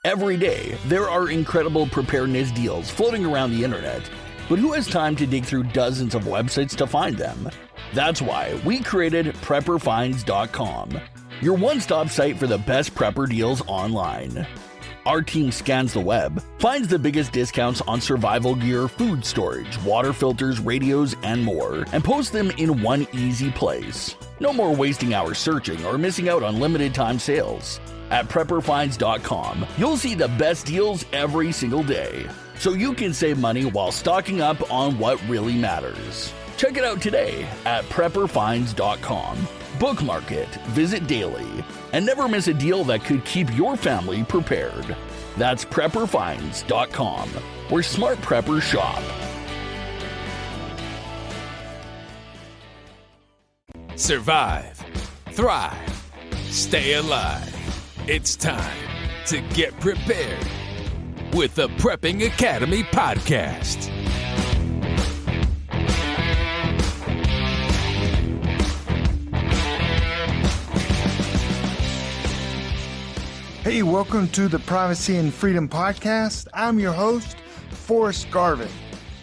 Every day, there are incredible preparedness deals floating around the internet, but who has time to dig through dozens of websites to find them? That's why we created PrepperFinds.com, your one-stop site for the best prepper deals online. Our team scans the web, finds the biggest discounts on survival gear, food storage, water filters, radios, and more, and posts them in one easy place. No more wasting hours searching or missing out on limited time sales. At PrepperFinds.com, you'll see the best deals every single day, so you can save money while stocking up on what really matters. Check it out today at PrepperFinds.com. Bookmark it, visit daily, and never miss a deal that could keep your family prepared. That's PrepperFinds.com, where smart preppers shop. Survive, thrive, stay alive. It's time to get prepared with the Prepping Academy podcast. Hey, welcome to the Privacy and Freedom podcast. I'm your host, Forrest Garvin.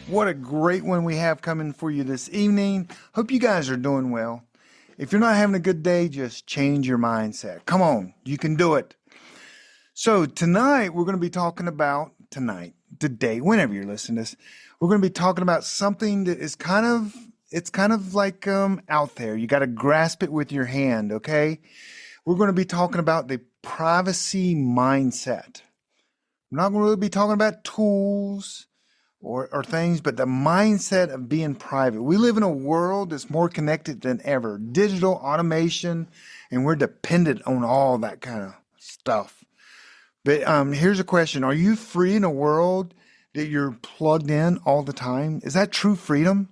What a great one we have coming for you this evening. Hope you guys are doing well. If you're not having a good day, just change your mindset. Come on, you can do it. So tonight, we're going to be talking about, today, whenever you're listening to this, we're going to be talking about something that is kind of like out there. You got to grasp it with your hand, okay? We're going to be talking about the privacy mindset. We're not going to really be talking about tools or things, but the mindset of being private. We live in a world that's more connected than ever. Digital automation, and we're dependent on all that kind of stuff. But here's a question. Are you free in a world that you're plugged in all the time? Is that true freedom?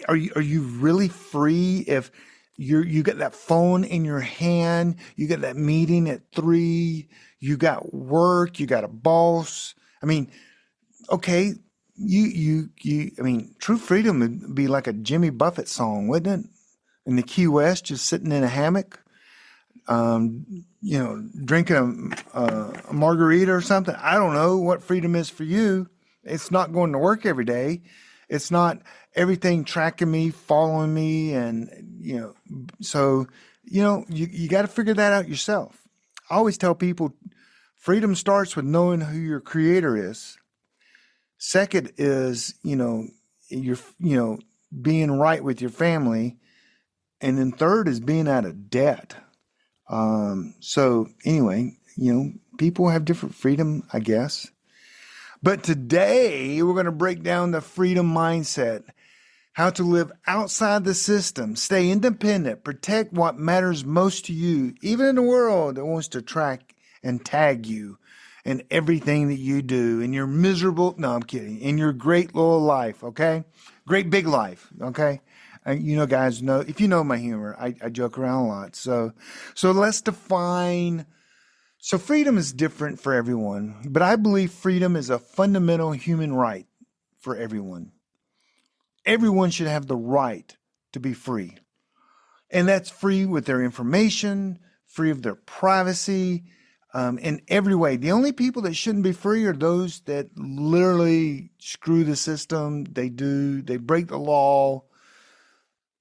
Are you really free if you got that phone in your hand, you got that meeting at 3, you got work, you got a boss? I mean, okay, true freedom would be like a Jimmy Buffett song, wouldn't it? In the Key West, just sitting in a hammock, drinking a margarita or something. I don't know what freedom is for you. It's not going to work every day. It's not everything tracking me, following me, and, you got to figure that out yourself. I always tell people freedom starts with knowing who your creator is. Second is, being right with your family. And then third is being out of debt. So anyway, people have different freedom, I guess. But today we're going to break down the freedom mindset, how to live outside the system, stay independent, protect what matters most to you, even in a world that wants to track and tag you in everything that you do, in your in your great little life, okay? Great big life, okay? And guys know, if you know my humor, I joke around a lot. So let's define. So freedom is different for everyone, but I believe freedom is a fundamental human right for everyone. Everyone should have the right to be free. And that's free with their information, free of their privacy, in every way. The only people that shouldn't be free are those that literally screw the system. They break the law.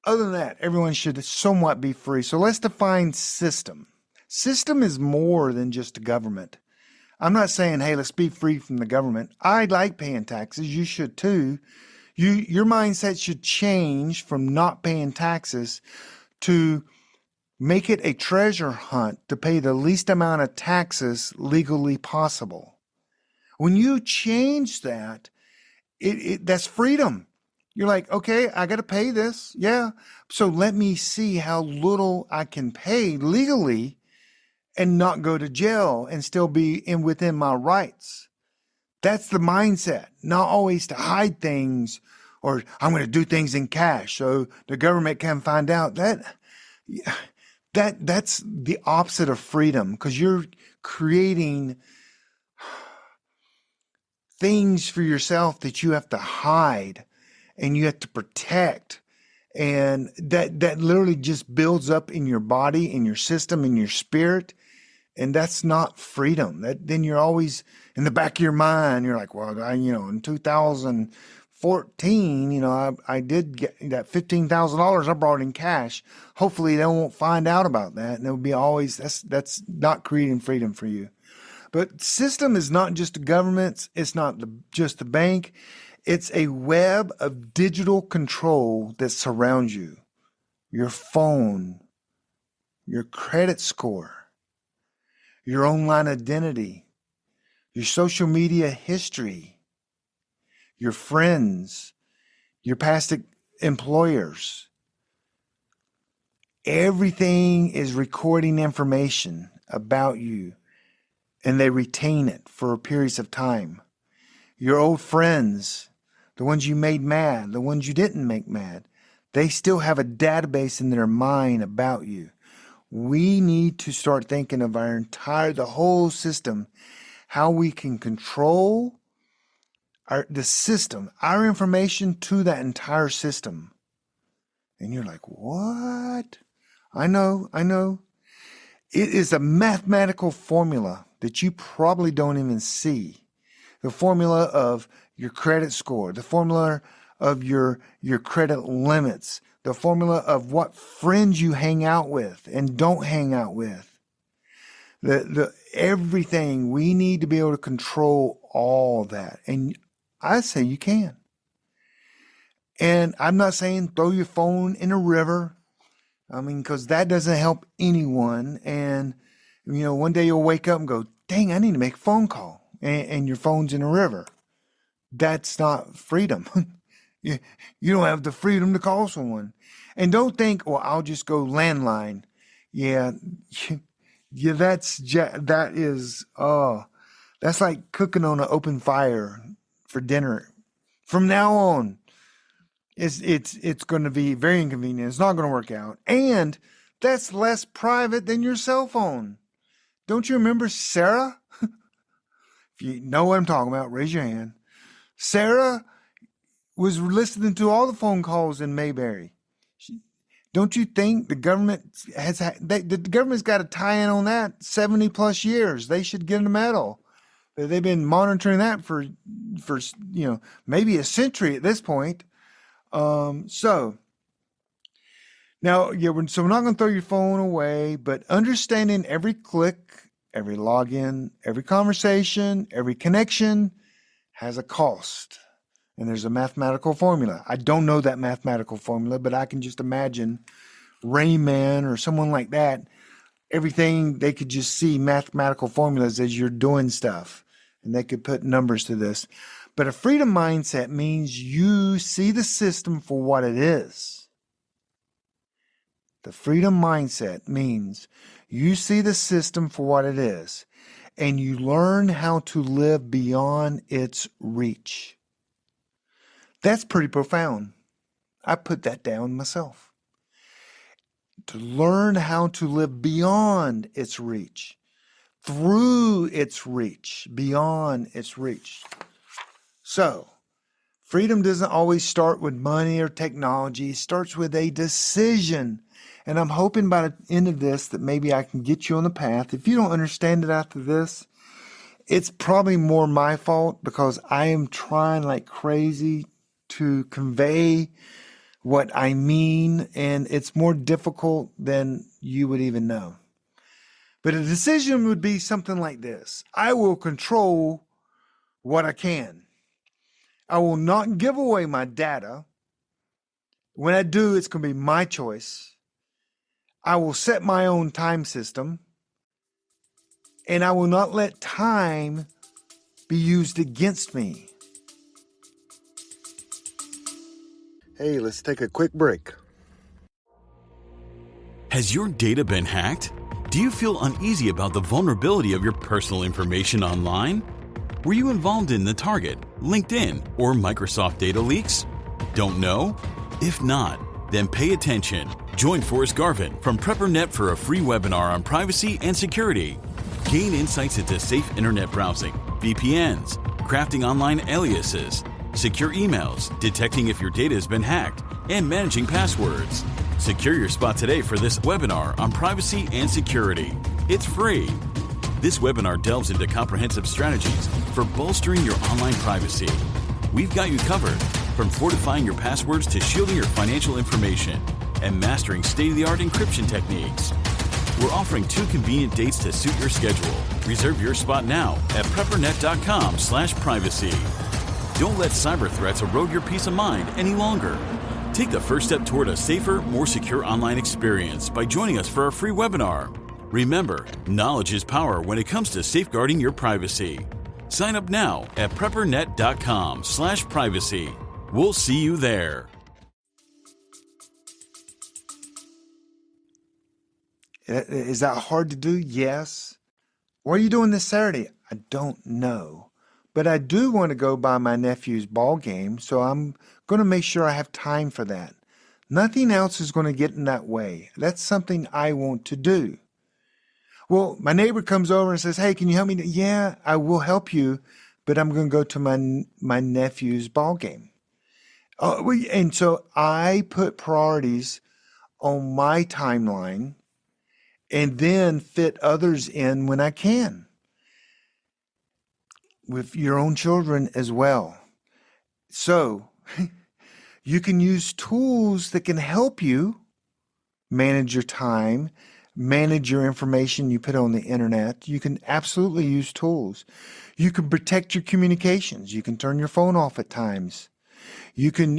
Other than that, everyone should somewhat be free. So let's define system. System is more than just a government. I'm not saying, hey, let's be free from the government. I like paying taxes. You should too. Your mindset should change from not paying taxes to make it a treasure hunt to pay the least amount of taxes legally possible. When you change that, that's freedom. You're like, okay, I got to pay this. Yeah. So let me see how little I can pay legally and not go to jail and still be within my rights. That's the mindset, not always to hide things or I'm going to do things in cash so the government can find out. That's the opposite of freedom, because you're creating things for yourself that you have to hide and you have to protect. And that literally just builds up in your body, in your system, in your spirit. And that's not freedom. Then you're always in the back of your mind. You're like, well, in 2014, I did get that $15,000 I brought in cash. Hopefully they won't find out about that. And it will be always, that's not creating freedom for you. But system is not just the governments. It's not just the bank. It's a web of digital control that surrounds you. Your phone, your credit score, your online identity, your social media history, your friends, your past employers. Everything is recording information about you, and they retain it for periods of time. Your old friends, the ones you made mad, the ones you didn't make mad, they still have a database in their mind about you. We need to start thinking of the whole system, how we can control the system, our information to that entire system. And you're like, what? I know. It is a mathematical formula that you probably don't even see. The formula of your credit score, the formula of your credit limits, the formula of what friends you hang out with and don't hang out with. The everything, we need to be able to control all that. And I say you can. And I'm not saying throw your phone in a river. Because that doesn't help anyone. And, one day you'll wake up and go, dang, I need to make a phone call. And your phone's in a river. That's not freedom. You don't have the freedom to call someone. And don't think, well, I'll just go landline. Yeah, that's like cooking on an open fire for dinner. From now on, it's going to be very inconvenient. It's not going to work out. And that's less private than your cell phone. Don't you remember Sarah? If you know what I'm talking about, raise your hand. Sarah was listening to all the phone calls in Mayberry. Don't you think the government the government's got a tie-in on that 70 plus years? They should get a medal. They've been monitoring that for maybe a century at this point. So now, so we're not going to throw your phone away, but understanding every click, every login, every conversation, every connection has a cost. And there's a mathematical formula. I don't know that mathematical formula, but I can just imagine Rayman or someone like that. Everything, they could just see mathematical formulas as you're doing stuff. And they could put numbers to this. But a freedom mindset means you see the system for what it is. The freedom mindset means you see the system for what it is, and you learn how to live beyond its reach. That's pretty profound. I put that down myself. To learn how to live beyond its reach, through its reach, beyond its reach. So, freedom doesn't always start with money or technology. It starts with a decision. And I'm hoping by the end of this that maybe I can get you on the path. If you don't understand it after this, it's probably more my fault because I am trying like crazy to convey what I mean, and it's more difficult than you would even know. But a decision would be something like this. I will control what I can. I will not give away my data. When I do, it's going to be my choice. I will set my own time system, and I will not let time be used against me. Hey, let's take a quick break. Has your data been hacked? Do you feel uneasy about the vulnerability of your personal information online? Were you involved in the Target, LinkedIn, or Microsoft data leaks? Don't know? If not, then pay attention. Join Forrest Garvin from PrepperNet for a free webinar on privacy and security. Gain insights into safe internet browsing, VPNs, crafting online aliases, secure emails, detecting if your data has been hacked, and managing passwords. Secure your spot today for this webinar on privacy and security. It's free. This webinar delves into comprehensive strategies for bolstering your online privacy. We've got you covered, from fortifying your passwords to shielding your financial information and mastering state-of-the-art encryption techniques. We're offering 2 convenient dates to suit your schedule. Reserve your spot now at preppernet.com/privacy. Don't let cyber threats erode your peace of mind any longer. Take the first step toward a safer, more secure online experience by joining us for our free webinar. Remember, knowledge is power when it comes to safeguarding your privacy. Sign up now at preppernet.com/privacy. We'll see you there. Is that hard to do? Yes. What are you doing this Saturday? I don't know. But I do want to go by my nephew's ball game, so I'm going to make sure I have time for that. Nothing else is going to get in that way. That's something I want to do. Well, my neighbor comes over and says, hey, can you help me? Yeah, I will help you, but I'm going to go to my nephew's ball game. And so I put priorities on my timeline and then fit others in when I can, with your own children as well. So you can use tools that can help you manage your time, manage your information you put on the internet. You can absolutely use tools. You can protect your communications. You can turn your phone off at times. You can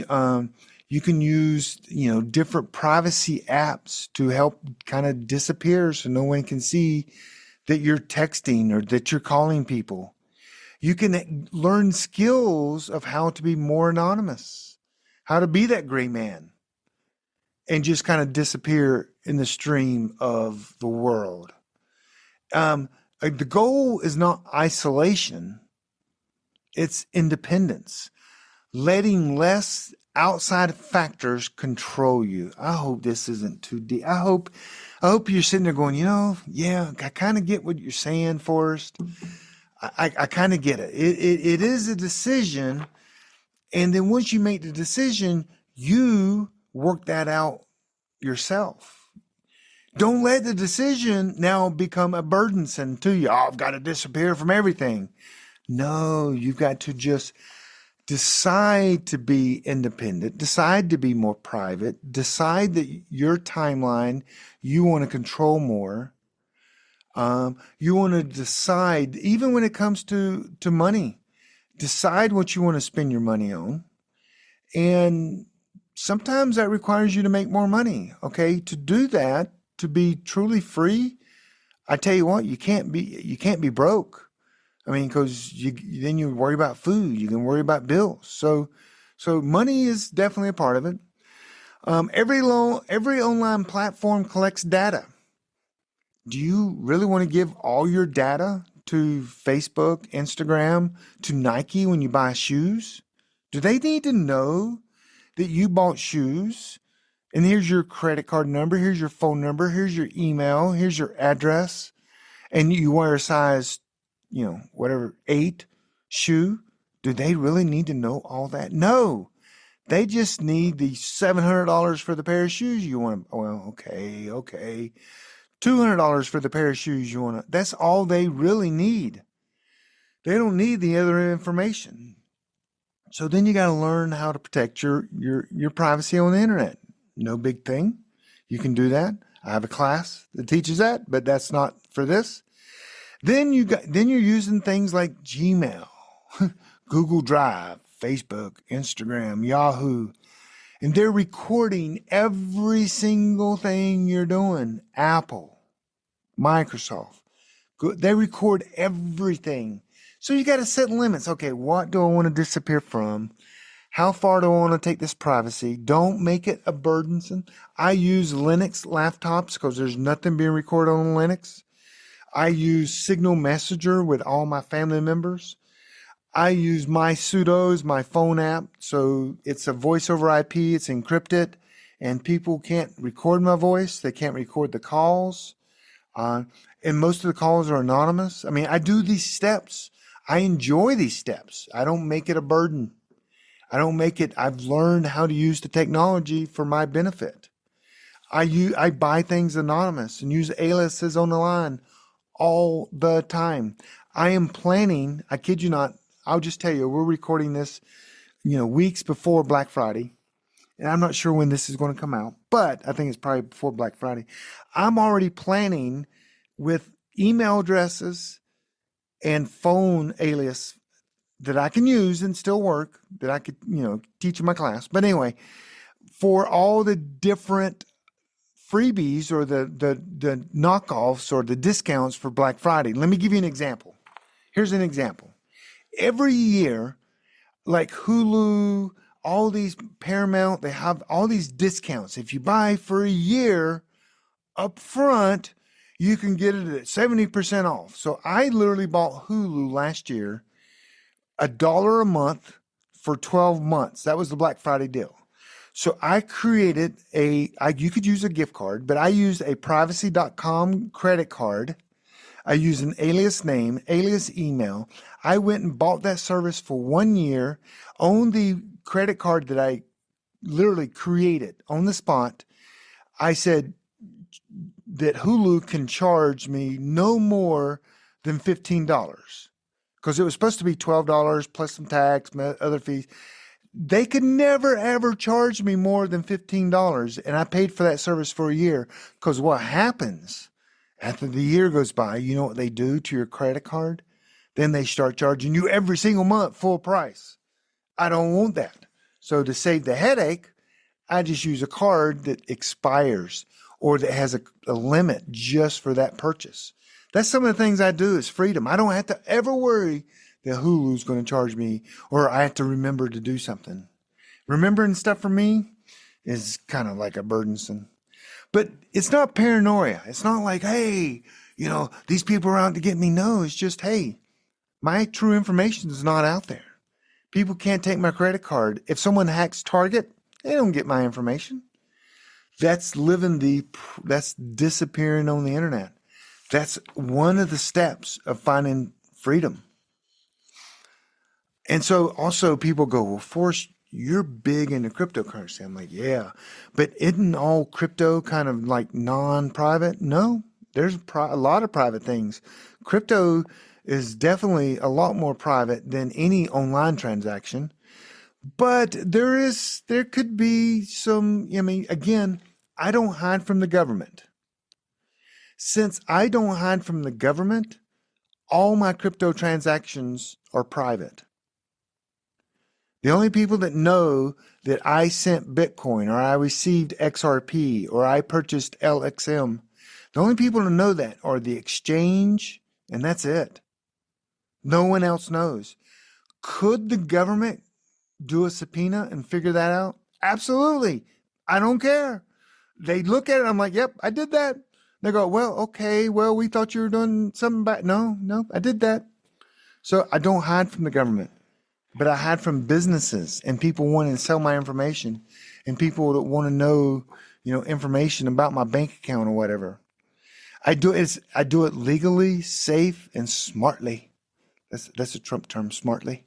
use, different privacy apps to help kind of disappear so no one can see that you're texting or that you're calling people. You can learn skills of how to be more anonymous, how to be that gray man and just kind of disappear in the stream of the world. The goal is not isolation, it's independence, letting less outside factors control you. I hope this isn't too deep. I hope you're sitting there going, yeah, I kind of get what you're saying, Forrest. I kind of get it. It is a decision. And then once you make the decision, you work that out yourself. Don't let the decision now become a burdensome to you. Oh, I've got to disappear from everything. No, you've got to just decide to be independent, decide to be more private, decide that your timeline you want to control more. You want to decide, even when it comes to money, decide what you want to spend your money on. And sometimes that requires you to make more money. Okay. To do that, to be truly free, I tell you what, you can't be broke. I mean, because then you worry about food, you can worry about bills. So money is definitely a part of it. Every online platform collects data. Do you really want to give all your data to Facebook, Instagram, to Nike when you buy shoes? Do they need to know that you bought shoes? And here's your credit card number, here's your phone number, here's your email, here's your address, and you wear a size, 8 shoe. Do they really need to know all that? No. They just need the $700 for the pair of shoes you want. Well, okay. $200 for the pair of shoes you want. That's all they really need. They don't need the other information. So then you got to learn how to protect your privacy on the internet. No big thing. You can do that. I have a class that teaches that, but that's not for this. Then you're using things like Gmail, Google Drive, Facebook, Instagram, Yahoo, and they're recording every single thing you're doing. Apple, Microsoft, they record everything. So you got to set limits. Okay, what do I want to disappear from? How far do I want to take this privacy? Don't make it a burdensome. I use Linux laptops because there's nothing being recorded on Linux. I use Signal Messenger with all my family members. I use my Sudos, my phone app. So it's a voice over IP. It's encrypted. And people can't record my voice. They can't record the calls. And most of the calls are anonymous. I mean, I do these steps. I enjoy these steps. I don't make it a burden. I've learned how to use the technology for my benefit. I buy things anonymous and use aliases on the line all the time. I am planning, I kid you not, I'll just tell you, we're recording this, weeks before Black Friday. And I'm not sure when this is going to come out, but I think it's probably before Black Friday. I'm already planning with email addresses and phone alias that I can use and still work, that I could, teach in my class. But anyway, for all the different freebies or the knockoffs or the discounts for Black Friday. Let me give you an example. Here's an example. Every year, like Hulu, all these Paramount, they have all these discounts. If you buy for a year up front, you can get it at 70% off. So I literally bought Hulu last year, $1 a month for 12 months. That was the Black Friday deal. So I created you could use a gift card, but I used a privacy.com credit card. I used an alias name, alias email. I went and bought that service for 1 year, owned the credit card that I literally created on the spot. I said that Hulu can charge me no more than $15 because it was supposed to be $12 plus some tax, other fees. They could never, ever charge me more than $15. And I paid for that service for a year because what happens after the year goes by, you know what they do to your credit card? Then they start charging you every single month full price. I don't want that. So to save the headache, I just use a card that expires or that has a limit just for that purchase. That's some of the things I do is freedom. I don't have to ever worry that Hulu's going to charge me or I have to remember to do something. Remembering stuff for me is kind of like a burdensome. But it's not paranoia. It's not like, hey, these people are out to get me. No, it's just, hey, my true information is not out there. People can't take my credit card. If someone hacks Target, they don't get my information. That's that's disappearing on the internet. That's one of the steps of finding freedom. And so also people go, well, Forrest, you're big into cryptocurrency. I'm like, yeah, but isn't all crypto kind of like non-private? No, there's a lot of private things. Crypto is definitely a lot more private than any online transaction. But there could be some, again, I don't hide from the government. Since I don't hide from the government, all my crypto transactions are private. The only people that know that I sent Bitcoin or I received XRP or I purchased LXM, the only people to know that are the exchange, and that's it. No one else knows. Could the government do a subpoena and figure that out? Absolutely. I don't care. They look at it. I'm like, yep, I did that. They go, well, okay. Well, we thought you were doing something bad. No, I did that. So I don't hide from the government, but I hide from businesses and people wanting to sell my information and people that want to know, information about my bank account or whatever. I do it legally, safe, and smartly. That's a Trump term, smartly,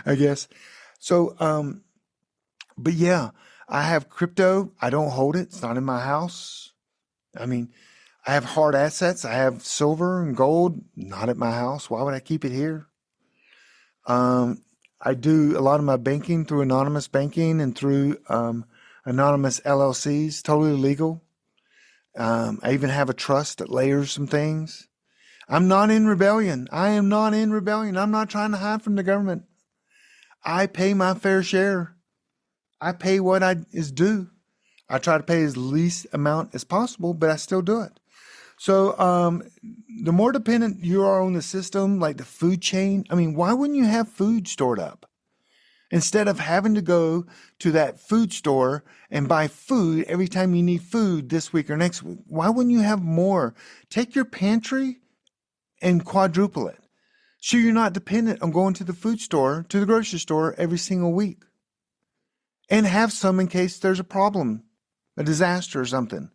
I guess. So, but yeah, I have crypto. I don't hold it. It's not in my house. I have hard assets. I have silver and gold, not at my house. Why would I keep it here? I do a lot of my banking through anonymous banking and through anonymous LLCs, totally legal. I even have a trust that layers some things. I'm not in rebellion. I am not in rebellion. I'm not trying to hide from the government. I pay my fair share. I pay what is due. I try to pay as least amount as possible, but I still do it. So the more dependent you are on the system, like the food chain, why wouldn't you have food stored up? Instead of having to go to that food store and buy food every time you need food this week or next week, why wouldn't you have more? Take your pantry and quadruple it. So you're not dependent on going to the food store, to the grocery store every single week. And have some in case there's a problem, a disaster or something.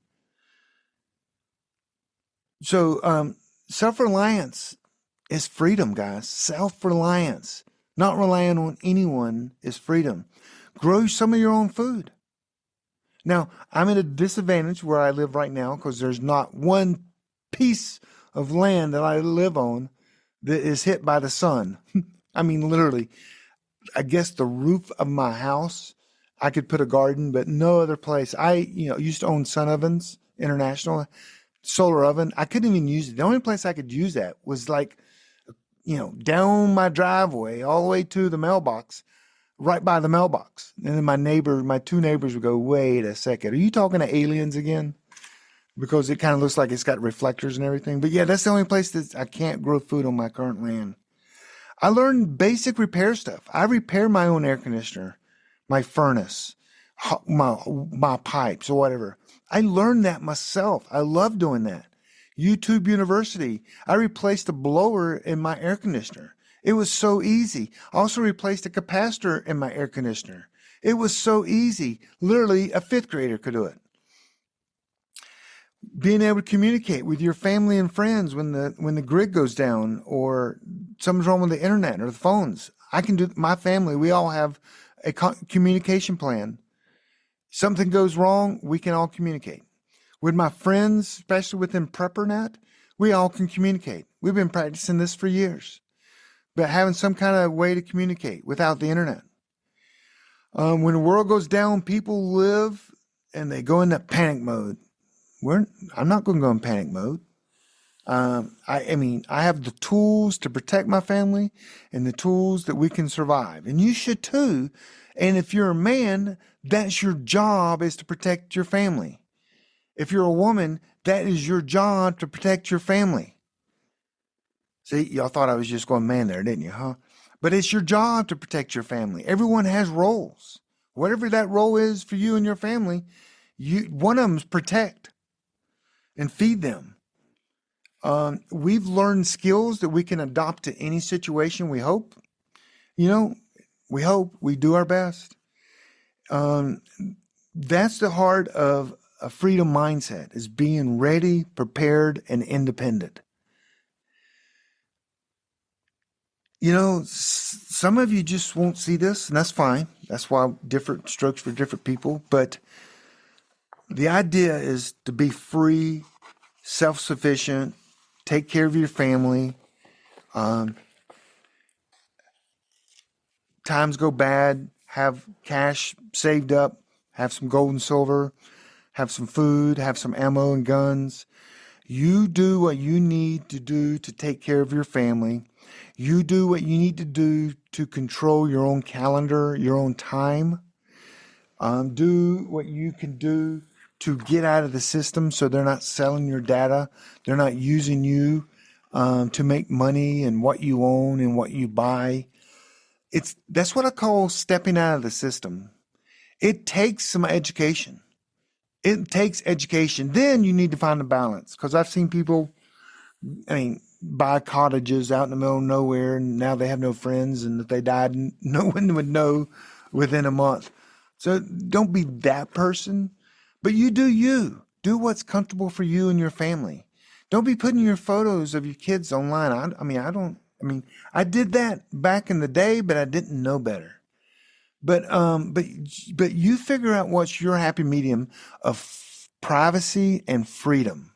So self-reliance is freedom, guys. Self-reliance. Not relying on anyone is freedom. Grow some of your own food. Now, I'm at a disadvantage where I live right now because there's not one piece of land that I live on that is hit by the sun. I mean, literally, I guess the roof of my house, I could put a garden, but no other place. I, used to own Sun Ovens International solar oven. I couldn't even use it. The only place I could use that was like, down my driveway all the way to the mailbox, right by the mailbox. And then my two neighbors would go, wait a second, are you talking to aliens again? Because it kind of looks like it's got reflectors and everything. But yeah, that's the only place that I can't grow food on my current land. I learned basic repair stuff. I repair my own air conditioner, my furnace, my pipes or whatever. I learned that myself. I love doing that. YouTube University, I replaced a blower in my air conditioner. It was so easy. I also replaced a capacitor in my air conditioner. It was so easy. Literally, a fifth grader could do it. Being able to communicate with your family and friends when the grid goes down or something's wrong with the internet or the phones. I can do, my family, we all have a communication plan. Something goes wrong, we can all communicate. With my friends, especially within PrepperNet, we all can communicate. We've been practicing this for years, but having some kind of way to communicate without the internet. When the world goes down, people live and they go into panic mode. I'm not going to go in panic mode. I have the tools to protect my family and the tools that we can survive. And you should too. And if you're a man, that's your job, is to protect your family. If you're a woman, that is your job to protect your family. See, y'all thought I was just going man there, didn't you, huh? But it's your job to protect your family. Everyone has roles. Whatever that role is for you and your family, one of them is protect and feed them. We've learned skills that we can adopt to any situation, we hope. We hope. We do our best. That's the heart of a freedom mindset, is being ready, prepared, and independent. Some of you just won't see this, and that's fine. That's why different strokes for different people. But the idea is to be free, self-sufficient, take care of your family. Times go bad, have cash saved up, have some gold and silver, have some food, have some ammo and guns. You do what you need to do to take care of your family. You do what you need to do to control your own calendar, your own time. Do what you can do to get out of the system so they're not selling your data. They're not using you to make money and what you own and what you buy. That's what I call stepping out of the system. It takes some education. It takes education. Then you need to find a balance, because I've seen people, buy cottages out in the middle of nowhere, and now they have no friends, and if they died, no one would know within a month. So don't be that person, but you do you. Do what's comfortable for you and your family. Don't be putting your photos of your kids online. I did that back in the day, but I didn't know better. But you figure out what's your happy medium of privacy and freedom.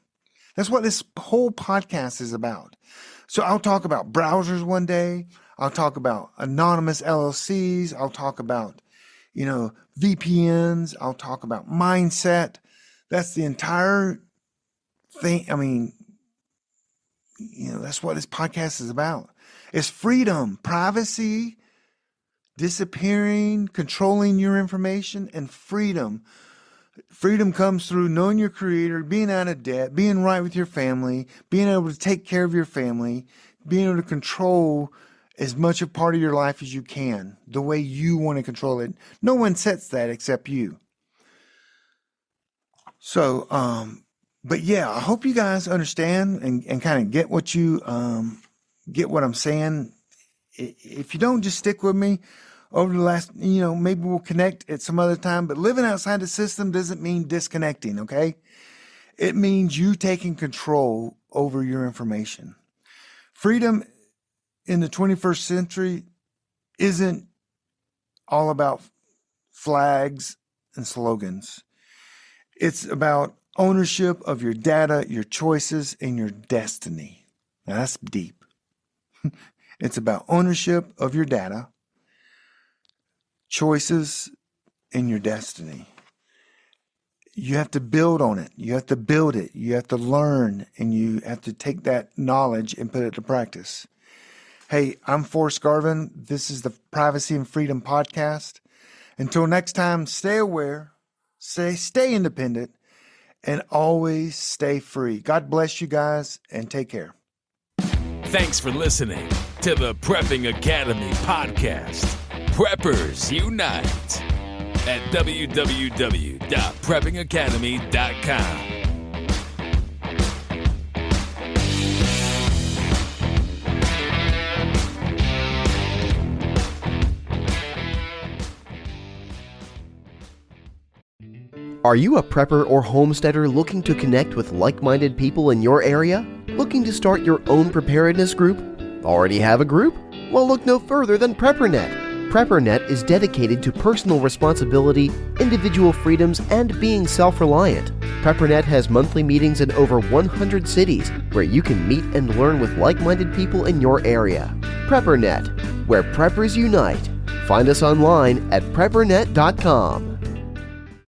That's what this whole podcast is about. So I'll talk about browsers one day. I'll talk about anonymous LLCs. I'll talk about, VPNs. I'll talk about mindset. That's the entire thing. That's what this podcast is about. It's freedom, privacy, disappearing, controlling your information, and freedom. Freedom comes through knowing your creator, being out of debt, being right with your family, being able to take care of your family, being able to control as much a part of your life as you can, the way you want to control it. No one sets that except you. So, but yeah, I hope you guys understand and kind of get what I'm saying. If you don't, just stick with me over the last, maybe we'll connect at some other time, but living outside the system doesn't mean disconnecting. Okay. It means you taking control over your information. Freedom in the 21st century isn't all about flags and slogans. It's about ownership of your data, your choices, and your destiny. Now that's deep. It's about ownership of your data, choices, and your destiny. You have to build on it. You have to build it. You have to learn, and you have to take that knowledge and put it to practice. Hey, I'm Forrest Garvin. This is the Privacy and Freedom Podcast. Until next time, stay aware, stay independent, and always stay free. God bless you guys, and take care. Thanks for listening to the Prepping Academy podcast. Preppers Unite at www.preppingacademy.com. Are you a prepper or homesteader looking to connect with like-minded people in your area? Looking to start your own preparedness group? Already have a group? Well, look no further than PrepperNet. PrepperNet is dedicated to personal responsibility, individual freedoms, and being self-reliant. PrepperNet has monthly meetings in over 100 cities where you can meet and learn with like-minded people in your area. PrepperNet, where preppers unite. Find us online at preppernet.com.